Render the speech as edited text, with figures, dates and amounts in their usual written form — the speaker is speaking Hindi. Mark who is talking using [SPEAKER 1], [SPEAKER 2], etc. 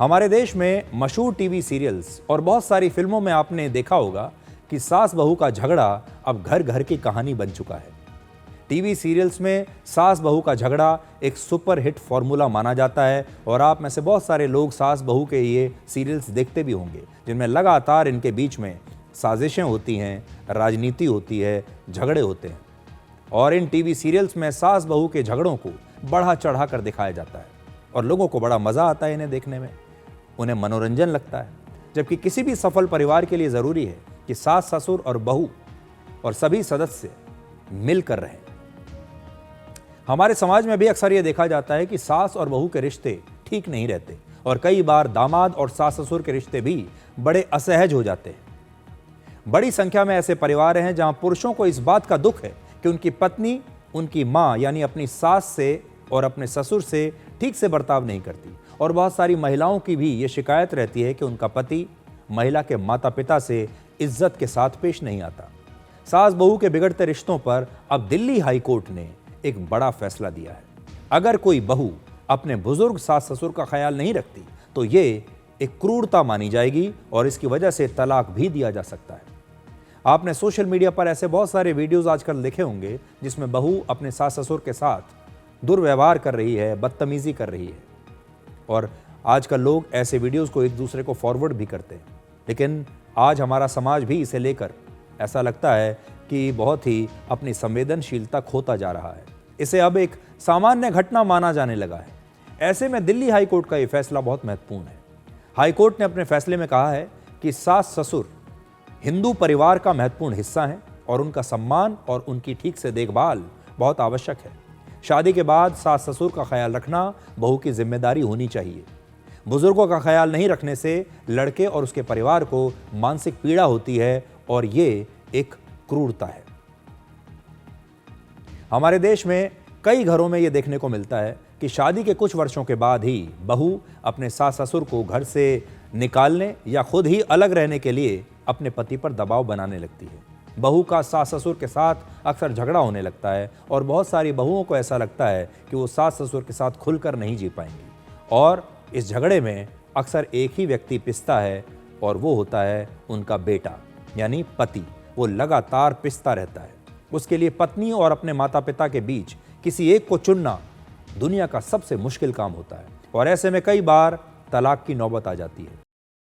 [SPEAKER 1] हमारे देश में मशहूर टीवी सीरियल्स और बहुत सारी फिल्मों में आपने देखा होगा कि सास बहू का झगड़ा अब घर घर की कहानी बन चुका है। टीवी सीरियल्स में सास बहू का झगड़ा एक सुपर हिट फॉर्मूला माना जाता है और आप में से बहुत सारे लोग सास बहू के ये सीरियल्स देखते भी होंगे, जिनमें लगातार इनके बीच में साजिशें होती हैं, राजनीति होती है, झगड़े होते हैं। और इन टीवी सीरियल्स में सास बहू के झगड़ों को बढ़ा चढ़ा कर दिखाया जाता है और लोगों को बड़ा मज़ा आता है इन्हें देखने में, उन्हें मनोरंजन लगता है। जबकि किसी भी सफल परिवार के लिए ज़रूरी है कि सास ससुर और बहू और सभी सदस्य मिलकर रहें। हमारे समाज में भी अक्सर ये देखा जाता है कि सास और बहू के रिश्ते ठीक नहीं रहते और कई बार दामाद और सास ससुर के रिश्ते भी बड़े असहज हो जाते हैं। बड़ी संख्या में ऐसे परिवार हैं जहां पुरुषों को इस बात का दुख है कि उनकी पत्नी उनकी मां यानी अपनी सास से और अपने ससुर से ठीक से बर्ताव नहीं करती, और बहुत सारी महिलाओं की भी ये शिकायत रहती है कि उनका पति महिला के माता पिता से इज्जत के साथ पेश नहीं आता। सास बहू के बिगड़ते रिश्तों पर अब दिल्ली हाई कोर्ट ने एक बड़ा फैसला दिया है। अगर कोई बहू अपने बुजुर्ग सास ससुर का ख्याल नहीं रखती तो ये एक क्रूरता मानी जाएगी और इसकी वजह से तलाक भी दिया जा सकता है। आपने सोशल मीडिया पर ऐसे बहुत सारे वीडियोस आजकल देखे होंगे जिसमें बहू अपने सास ससुर के साथ दुर्व्यवहार कर रही है, बदतमीजी कर रही है, और आजकल लोग ऐसे वीडियोस को एक दूसरे को फॉरवर्ड भी करते हैं। लेकिन आज हमारा समाज भी इसे लेकर ऐसा लगता है कि बहुत ही अपनी संवेदनशीलता खोता जा रहा है। इसे अब एक सामान्य घटना माना जाने लगा है। ऐसे में दिल्ली हाई कोर्ट का ये फैसला बहुत महत्वपूर्ण है। हाई कोर्ट ने अपने फैसले में कहा है कि सास ससुर हिंदू परिवार का महत्वपूर्ण हिस्सा हैं और उनका सम्मान और उनकी ठीक से देखभाल बहुत आवश्यक है। शादी के बाद सास ससुर का ख्याल रखना बहू की जिम्मेदारी होनी चाहिए। बुजुर्गों का ख्याल नहीं रखने से लड़के और उसके परिवार को मानसिक पीड़ा होती है और ये एक क्रूरता है। हमारे देश में कई घरों में ये देखने को मिलता है कि शादी के कुछ वर्षों के बाद ही बहू अपने सास ससुर को घर से निकालने या खुद ही अलग रहने के लिए अपने पति पर दबाव बनाने लगती है। बहू का सास ससुर के साथ अक्सर झगड़ा होने लगता है और बहुत सारी बहुओं को ऐसा लगता है कि वो सास ससुर के साथ खुलकर नहीं जी पाएंगी, और इस झगड़े में अक्सर एक ही व्यक्ति पिसता है और वो होता है उनका बेटा यानी पति। वो लगातार पिसता रहता है। उसके लिए पत्नी और अपने माता पिता के बीच किसी एक को चुनना दुनिया का सबसे मुश्किल काम होता है और ऐसे में कई बार तलाक की नौबत आ जाती है।